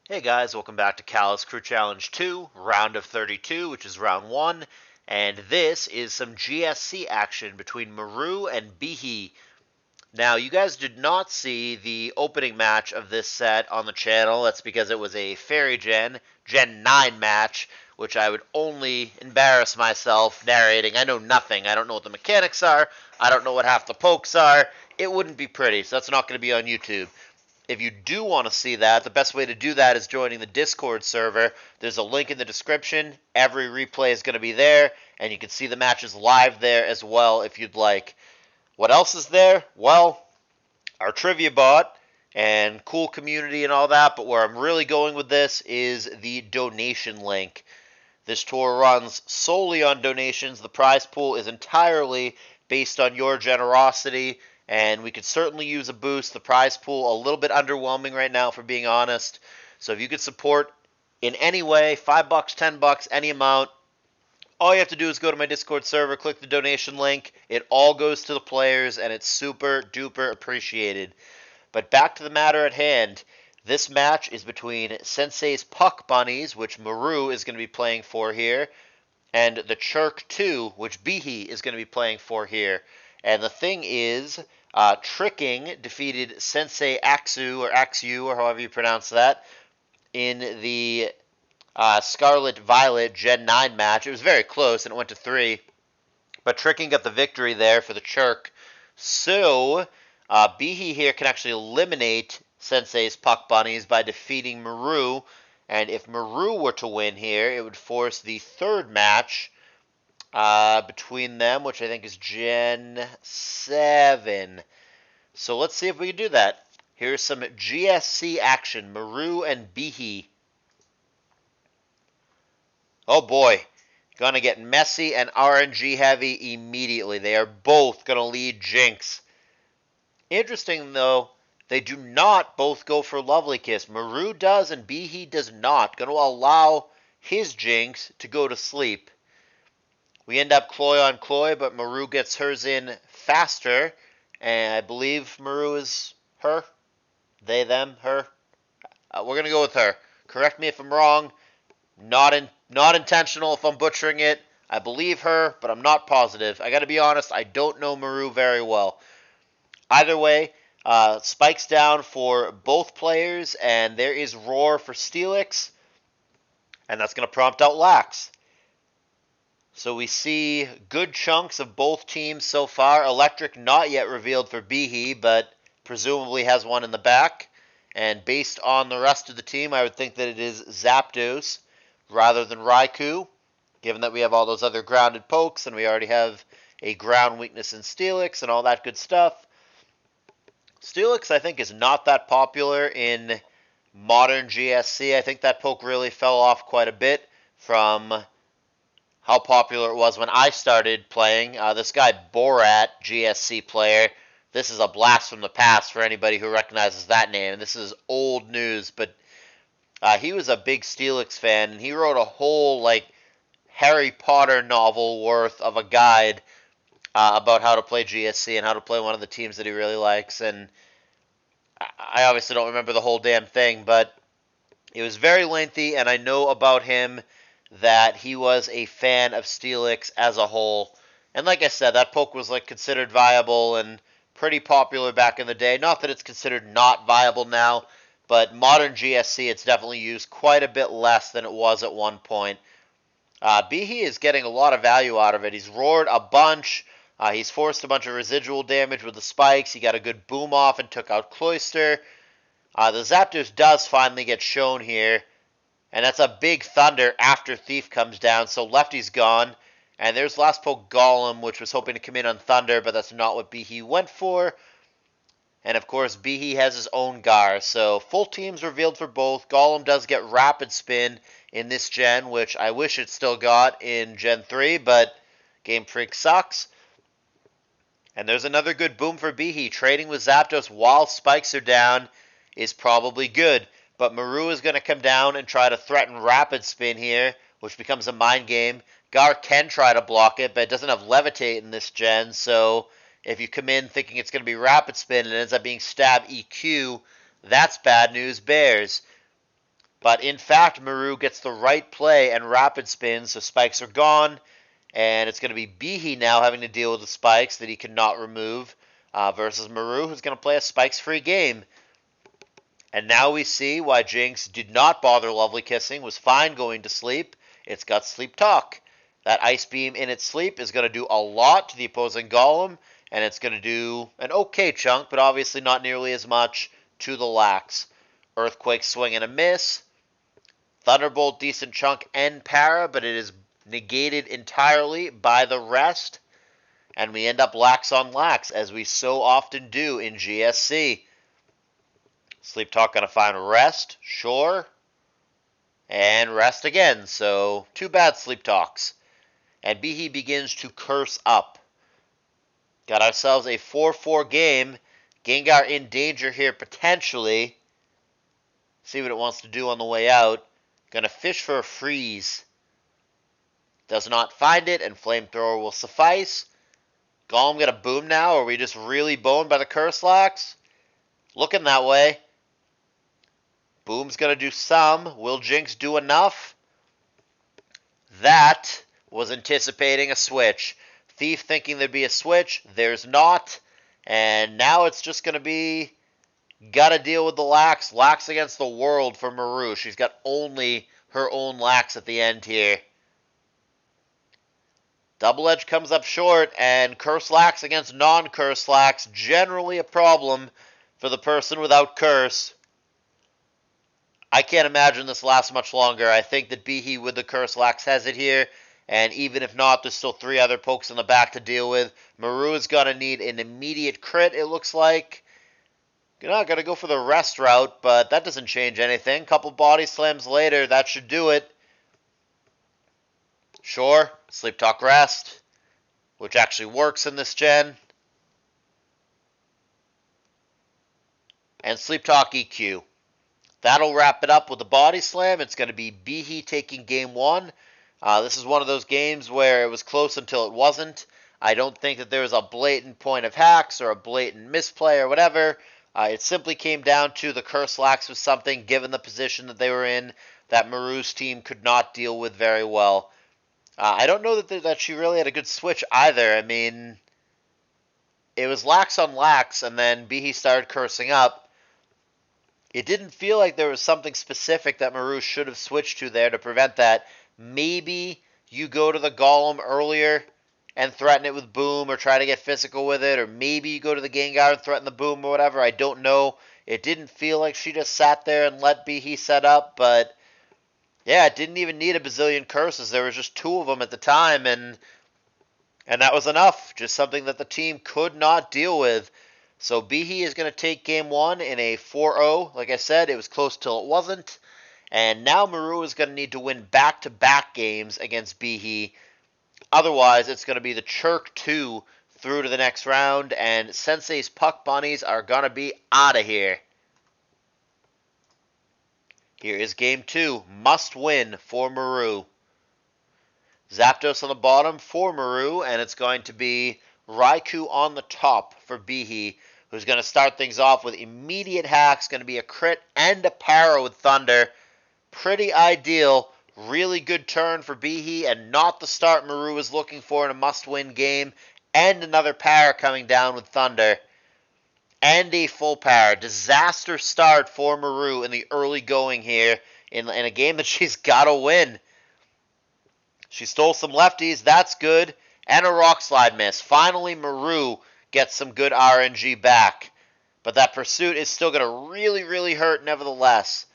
Hey guys, welcome back to Callus Crew Challenge 2, round of 32, which is round 1, and this is some GSC action between Meru and BIHI. Now, you guys did not see the opening match of this set on the channel. That's because it was a Fairy Gen 9 match, which I would only embarrass myself narrating. I know nothing. I don't know what the mechanics are. I don't know what half the pokes are. It wouldn't be pretty, so that's not going to be on YouTube. If you do want to see that, the best way to do that is joining the Discord server. There's a link in the description. Every replay is going to be there, and you can see the matches live there as well if you'd like. What else is there? Well, our trivia bot and cool community and all that, but where I'm really going with this is the donation link. This tour runs solely on donations. The prize pool is entirely based on your generosity, and we could certainly use a boost. The prize pool a little bit underwhelming right now, for being honest. So if you could support in any way, $5, $10, any amount, all you have to do is go to my Discord server, click the donation link. It all goes to the players, and it's super duper appreciated. But back to the matter at hand. This match is between Sensei's Puck Bunnies, which Meru is going to be playing for here, and the Cherk 2, which BIHI is going to be playing for here. And the thing is, Tricking defeated Sensei Axu, or however you pronounce that, in the Scarlet Violet Gen 9 match. It was very close, and it went to 3. But Tricking got the victory there for the Cherk. So, BIHI here can actually eliminate Sensei's Puck Bunnies by defeating Meru. And if Meru were to win here, it would force the third match between them, which I think is Gen 7. So let's see if we can do that. Here's some GSC action. Meru and BIHI. Oh boy. Gonna get messy and RNG heavy immediately. They are both gonna lead Jinx. Interesting though, they do not both go for Lovely Kiss. Meru does and BIHI does not. Gonna allow his Jinx to go to sleep. We end up Cloy on Cloy, but Meru gets hers in faster. And I believe Meru is her. They, them, her. We're gonna go with her. Correct me if I'm wrong. Not intentional if I'm butchering it. I believe her, but I'm not positive. I gotta be honest, I don't know Meru very well. Either way, spikes down for both players, and there is Roar for Steelix, and that's gonna prompt out Lax. So we see good chunks of both teams so far. Electric not yet revealed for BIHI, but presumably has one in the back. And based on the rest of the team, I would think that it is Zapdos rather than Raikou, given that we have all those other grounded pokes, and we already have a ground weakness in Steelix and all that good stuff. Steelix, I think, is not that popular in modern GSC. I think that poke really fell off quite a bit from how popular it was when I started playing. This guy, Borat, GSC player, this is a blast from the past for anybody who recognizes that name. And this is old news, but he was a big Steelix fan, and he wrote a whole, Harry Potter novel worth of a guide about how to play GSC and how to play one of the teams that he really likes. And I obviously don't remember the whole damn thing, but it was very lengthy, and I know about him that he was a fan of Steelix as a whole. And like I said, that poke was considered viable and pretty popular back in the day. Not that it's considered not viable now, but modern GSC, it's definitely used quite a bit less than it was at one point. BIHI is getting a lot of value out of it. He's roared a bunch. He's forced a bunch of residual damage with the spikes. He got a good boom off and took out Cloyster. The Zapdos does finally get shown here. And that's a big Thunder after Thief comes down. So Lefty's gone. And there's last poke Golem, which was hoping to come in on Thunder, but that's not what BIHI went for. And of course, BIHI has his own Gar. So full teams revealed for both. Golem does get Rapid Spin in this gen, which I wish it still got in Gen 3, but Game Freak sucks. And there's another good boom for BIHI. Trading with Zapdos while spikes are down is probably good. But Meru is going to come down and try to threaten Rapid Spin here, which becomes a mind game. Gar can try to block it, but it doesn't have Levitate in this gen, so if you come in thinking it's going to be Rapid Spin and it ends up being Stab EQ, that's bad news bears. But in fact, Meru gets the right play and rapid spins, so spikes are gone. And it's going to be BIHI now having to deal with the spikes that he cannot remove versus Meru, who's going to play a spikes-free game. And now we see why Jinx did not bother Lovely Kissing, was fine going to sleep. It's got Sleep Talk. That Ice Beam in its sleep is going to do a lot to the opposing Golem, and it's going to do an okay chunk, but obviously not nearly as much to the Lax. Earthquake Swing and a miss. Thunderbolt, decent chunk and para, but it is negated entirely by the rest. And we end up lax on lax, as we so often do in GSC. Sleep Talk gonna find rest, sure. And rest again, so 2 bad Sleep Talks. And BIHI begins to curse up. Got ourselves a 4-4 game. Gengar in danger here, potentially. See what it wants to do on the way out. Gonna fish for a freeze. Does not find it, and Flamethrower will suffice. Golem gonna boom now, or are we just really boned by the Curse Lax? Looking that way. Boom's gonna do some. Will Jinx do enough? That was anticipating a switch. Thief thinking there'd be a switch. There's not. And now it's just gonna be... Gotta deal with the Lax. Lax against the world for Meru. She's got only her own Lax at the end here. Double Edge comes up short, and Curse Lax against non-Curse Lax. Generally a problem for the person without Curse. I can't imagine this lasts much longer. I think that BIHI with the Curse Lax has it here. And even if not, there's still 3 other pokes in the back to deal with. Meru is going to need an immediate crit, it looks like. Not going to go for the rest route, but that doesn't change anything. Couple body slams later, that should do it. Sure, Sleep Talk rest, which actually works in this gen. And Sleep Talk EQ. That'll wrap it up with the body slam. It's going to be BIHI taking game 1. This is one of those games where it was close until it wasn't. I don't think that there was a blatant point of hacks or a blatant misplay or whatever. It simply came down to the Curse Lax was something, given the position that they were in, that Meru's team could not deal with very well. I don't know that she really had a good switch either. I mean, it was lax on lax, and then BIHI started cursing up. It didn't feel like there was something specific that Meru should have switched to there to prevent that. Maybe you go to the Golem earlier and threaten it with Boom or try to get physical with it, or maybe you go to the Gengar and threaten the Boom or whatever. I don't know. It didn't feel like she just sat there and let BIHI set up, but yeah, it didn't even need a bazillion curses. There was just 2 of them at the time, and that was enough. Just something that the team could not deal with. So BIHI is going to take game 1 in a 4-0. Like I said, it was close till it wasn't. And now Meru is going to need to win back-to-back games against BIHI. Otherwise, it's going to be the Cherk 2 through to the next round, and Sensei's Puck Bunnies are going to be out of here. Here is game 2. Must win for Meru. Zapdos on the bottom for Meru, and it's going to be Raikou on the top for BIHI, who's going to start things off with immediate hacks. Going to be a crit and a para with Thunder. Pretty ideal. Really good turn for BIHI, and not the start Meru was looking for in a must-win game. And another para coming down with Thunder. And a full para. Disaster start for Meru in the early going here in a game that she's got to win. She stole some lefties. That's good. And a Rock Slide miss. Finally, Meru gets some good RNG back. But that pursuit is still going to really, really hurt nevertheless.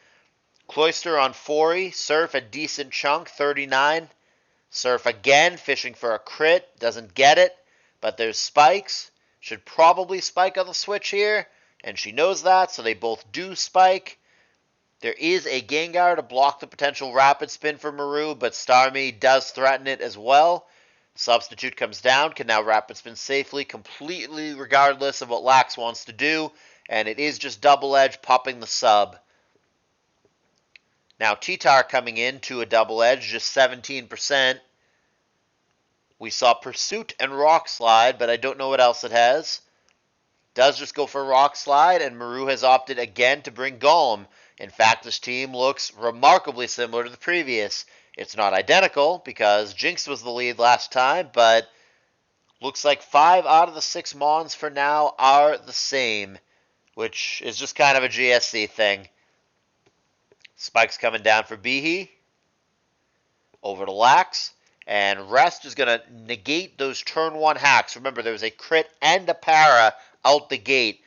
Cloyster on 40. Surf a decent chunk, 39. Surf again, fishing for a crit. Doesn't get it. But there's spikes. Should probably spike on the switch here. And she knows that, so they both do spike. There is a Gengar to block the potential rapid spin for Meru, but Starmie does threaten it as well. Substitute comes down, can now rapid spin safely, completely regardless of what Lax wants to do. And it is just Double Edge popping the sub. Now T-Tar coming in to a Double Edge, just 17%. We saw Pursuit and Rock Slide, but I don't know what else it has. does just go for Rock Slide, and Meru has opted again to bring Golem. In fact, this team looks remarkably similar to the previous. It's not identical because Jinx was the lead last time, but looks like 5 out of the 6 Mons for now are the same, which is just kind of a GSC thing. Spike's coming down for BIHI. Over to Lax. And Rest is going to negate those turn 1 hacks. Remember, there was a crit and a para out the gate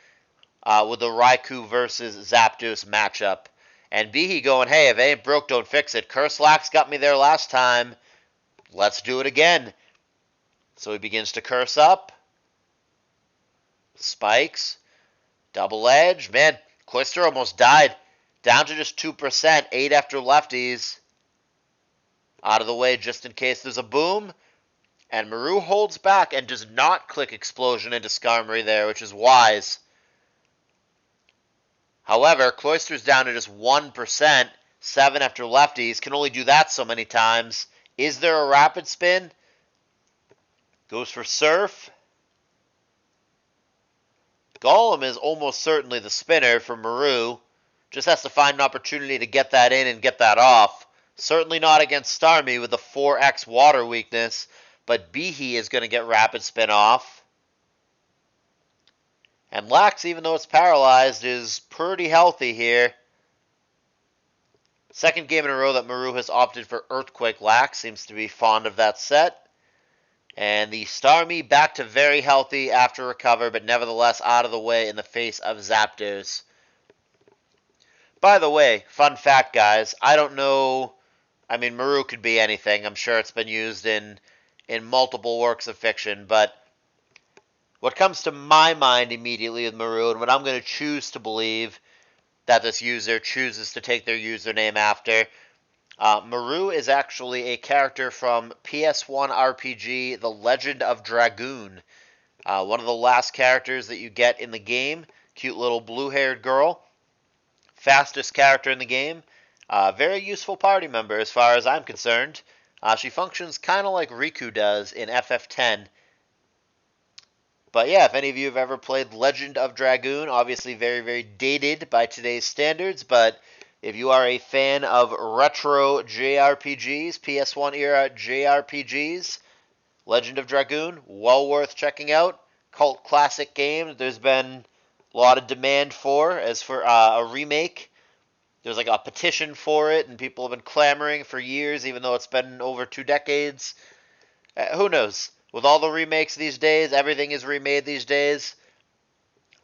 with the Raikou versus Zapdos matchup. And BIHI going, hey, if it ain't broke, don't fix it. Curse Lax got me there last time. Let's do it again. So he begins to curse up. Spikes. Double edge. Man, Cloyster almost died. Down to just 2%. 8 after lefties. Out of the way just in case there's a boom. And Meru holds back and does not click Explosion into Skarmory there, which is wise. However, Cloyster's down to just 1%. 7 after lefties. Can only do that so many times. Is there a Rapid Spin? Goes for Surf. Golem is almost certainly the spinner for Meru. Just has to find an opportunity to get that in and get that off. Certainly not against Starmie with the 4x water weakness, but BIHI is going to get Rapid Spin off. And Lax, even though it's paralyzed, is pretty healthy here. Second game in a row that Meru has opted for Earthquake. Lax seems to be fond of that set. And the Starmie back to very healthy after recover, but nevertheless out of the way in the face of Zapdos. By the way, fun fact, guys, I don't know. I mean, Meru could be anything. I'm sure it's been used in multiple works of fiction, but what comes to my mind immediately with Meru, and what I'm going to choose to believe that this user chooses to take their username after, Meru is actually a character from PS1 RPG, The Legend of Dragoon. One of the last characters that you get in the game. Cute little blue-haired girl. Fastest character in the game. Very useful party member as far as I'm concerned. She functions kind of like Riku does in FF10. But yeah, if any of you have ever played Legend of Dragoon, obviously very, very dated by today's standards, but if you are a fan of retro JRPGs, PS1 era JRPGs, Legend of Dragoon, well worth checking out. Cult classic game that there's been a lot of demand for as for a remake. There's like a petition for it, and people have been clamoring for years, even though it's been over 2 decades. Who knows? With all the remakes these days, everything is remade these days.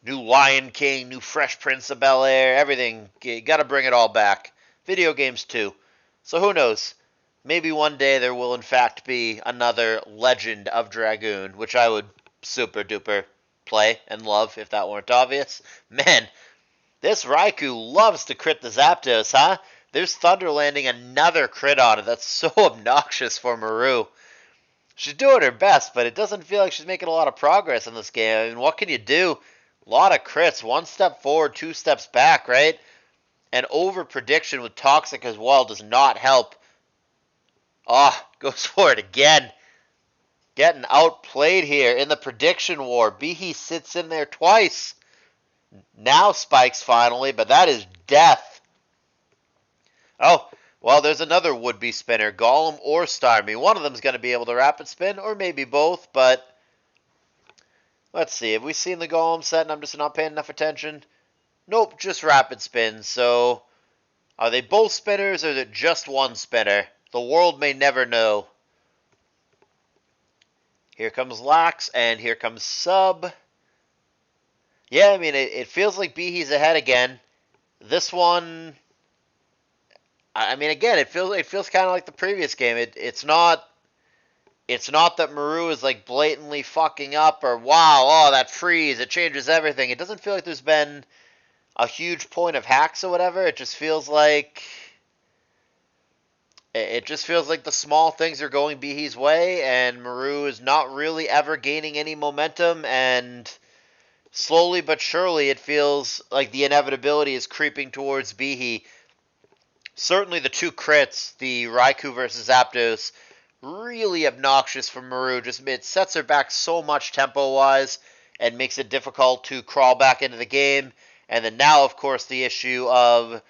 New Lion King, new Fresh Prince of Bel-Air, everything. You gotta bring it all back. Video games too. So who knows? Maybe one day there will in fact be another Legend of Dragoon, which I would super duper play and love if that weren't obvious. Man, this Raikou loves to crit the Zapdos, huh? There's Thunder landing another crit on it. That's so obnoxious for Meru. She's doing her best, but it doesn't feel like she's making a lot of progress in this game. I mean, what can you do? A lot of crits. 1 step forward, 2 steps back, right? And over prediction with Toxic as well does not help. Goes for it again. Getting outplayed here in the prediction war. BIHI sits in there twice. Now Spikes finally, but that is death. Oh, well, there's another would-be spinner, Golem or Starmie. One of them is going to be able to Rapid Spin, or maybe both, but let's see. Have we seen the Golem set and I'm just not paying enough attention? Nope, just Rapid Spin. So, are they both spinners or is it just one spinner? The world may never know. Here comes Lax, and here comes Sub. Yeah, I mean, it feels like BIHI's ahead again. This one, I mean, again, it feels kind of like the previous game. It's not that Meru is like blatantly fucking up or wow, oh that freeze, it changes everything. It doesn't feel like there's been a huge point of hacks or whatever. It just feels like the small things are going BIHI's way, and Meru is not really ever gaining any momentum, and slowly but surely it feels like the inevitability is creeping towards BIHI. Certainly the 2 crits, the Raikou versus Zapdos, really obnoxious for Meru. Just it sets her back so much tempo-wise, and makes it difficult to crawl back into the game. And then now, of course, the issue of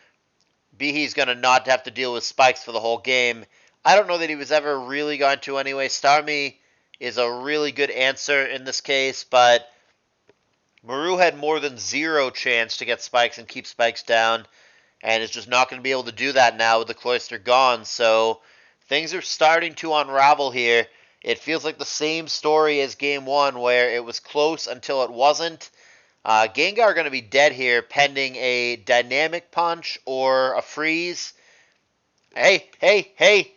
BIHI's going to not have to deal with spikes for the whole game. I don't know that he was ever really going to anyway. Starmie is a really good answer in this case, but Meru had more than zero chance to get spikes and keep spikes down, and is just not going to be able to do that now with the Cloister gone. So things are starting to unravel here. It feels like the same story as Game 1, where it was close until it wasn't. Gengar going to be dead here, pending a dynamic punch or a freeze. Hey, hey, hey!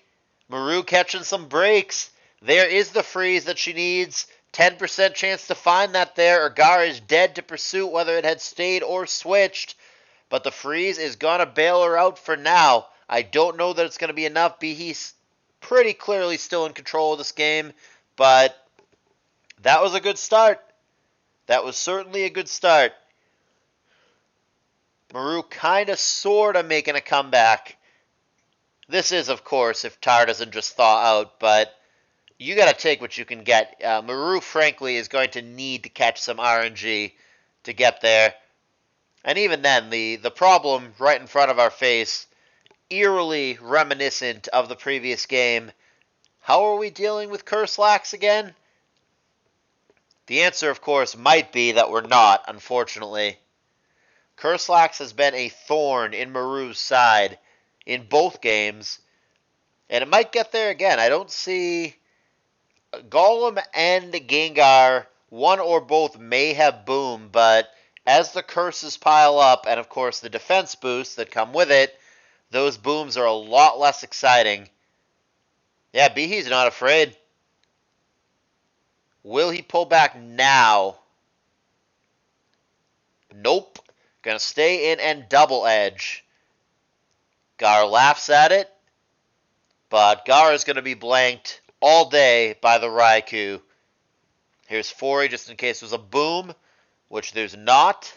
Meru catching some breaks. There is the freeze that she needs. 10% chance to find that there. Gar is dead to pursuit, whether it had stayed or switched. But the freeze is going to bail her out for now. I don't know that it's going to be enough. BIHI's pretty clearly still in control of this game. But that was a good start. That was certainly a good start. Meru kind of sort of making a comeback. This is, of course, if Tar doesn't just thaw out, but you got to take what you can get. Meru, frankly, is going to need to catch some RNG to get there. And even then, the problem right in front of our face, eerily reminiscent of the previous game. How are we dealing with Curse-Lax again? The answer, of course, might be that we're not, unfortunately. Curse-Lax has been a thorn in Meru's side in both games, and it might get there again. I don't see... Golem and Gengar, one or both may have boom, but as the curses pile up, and of course the defense boosts that come with it, those booms are a lot less exciting. Yeah, BIHI's not afraid. Will he pull back now? Nope. Gonna stay in and double edge. Gar laughs at it, but Gar is gonna be blanked all day by the Raikou. Here's Fori just in case there's a boom, which there's not.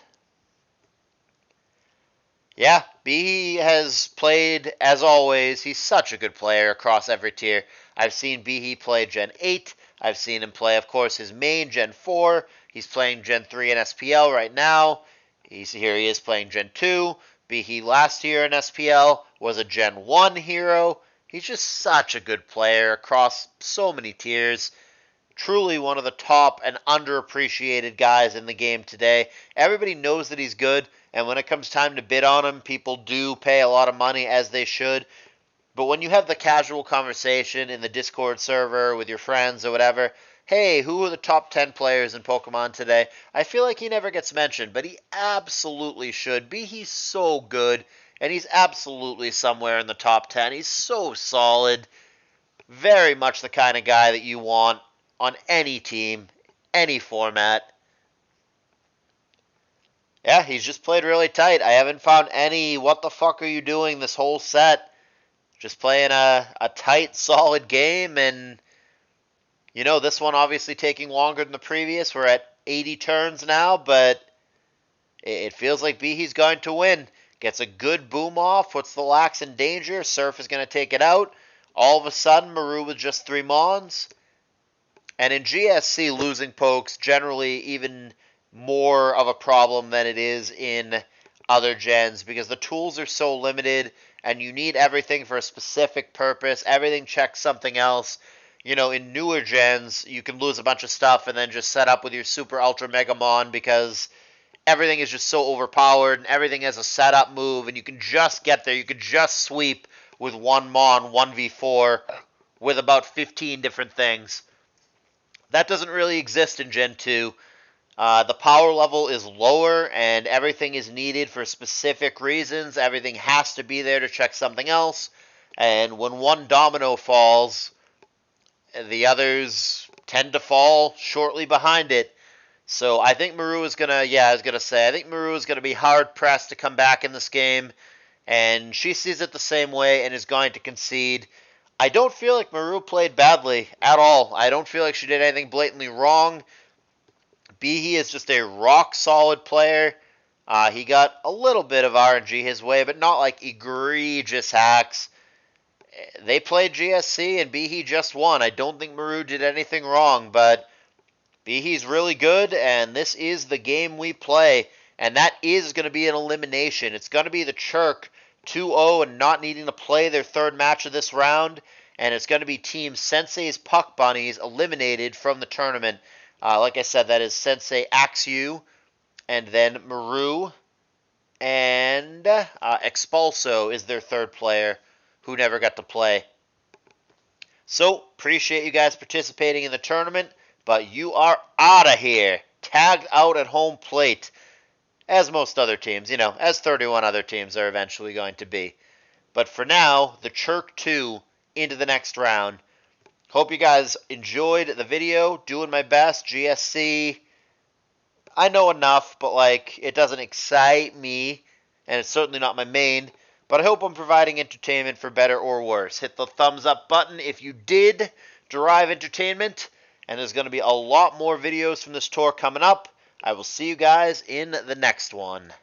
Yeah, BIHI has played, as always, he's such a good player across every tier. I've seen BIHI play Gen 8. I've seen him play, of course, his main Gen 4. He's playing Gen 3 in SPL right now. Here he is playing Gen 2. BIHI last year in SPL was a Gen 1 hero. He's just such a good player across so many tiers. Truly one of the top and underappreciated guys in the game today. Everybody knows that he's good, and when it comes time to bid on him, people do pay a lot of money, as they should. But when you have the casual conversation in the Discord server with your friends or whatever, hey, who are the top 10 players in Pokemon today? I feel like he never gets mentioned, but he absolutely should be. He's so good, and he's absolutely somewhere in the top 10. He's so solid. Very much the kind of guy that you want on any team, any format. Yeah, he's just played really tight. I haven't found any what the fuck are you doing this whole set. Just playing a tight, solid game, and you know, this one obviously taking longer than the previous. We're at 80 turns now, but it feels like BIHI's going to win. Gets a good boom off, puts the Lax in danger. Surf is going to take it out. All of a sudden, Meru with just 3 Mons. And in GSC, losing pokes generally even more of a problem than it is in other gens, because the tools are so limited and you need everything for a specific purpose. Everything checks something else. You know, in newer gens, you can lose a bunch of stuff and then just set up with your Super Ultra Megamon because everything is just so overpowered and everything has a setup move and you can just get there. You could just sweep with one Mon 1v4 with about 15 different things. That doesn't really exist in Gen 2. The power level is lower and everything is needed for specific reasons. Everything has to be there to check something else. And when one domino falls, the others tend to fall shortly behind it. So I think Meru is going to, I think Meru is going to be hard-pressed to come back in this game. And she sees it the same way and is going to concede. I don't feel like Meru played badly at all. I don't feel like she did anything blatantly wrong. BIHI is just a rock-solid player. He got a little bit of RNG his way, but not like egregious hacks. They played GSC, and BIHI just won. I don't think Meru did anything wrong, but BIHI's really good, and this is the game we play. And that is going to be an elimination. It's going to be the Cherk 2-0 and not needing to play their third match of this round. And it's going to be Team Sensei's Puck Bunnies eliminated from the tournament. Like I said, that is Sensei Axu, and then Meru, and Expulso is their third player who never got to play. So, appreciate you guys participating in the tournament, but you are out of here. Tagged out at home plate, as most other teams, as 31 other teams are eventually going to be. But for now, the Cherk 2 into the next round. Hope you guys enjoyed the video. Doing my best. GSC, I know enough, but it doesn't excite me, and it's certainly not my main. But I hope I'm providing entertainment for better or worse. Hit the thumbs up button if you did derive entertainment. And there's going to be a lot more videos from this tour coming up. I will see you guys in the next one.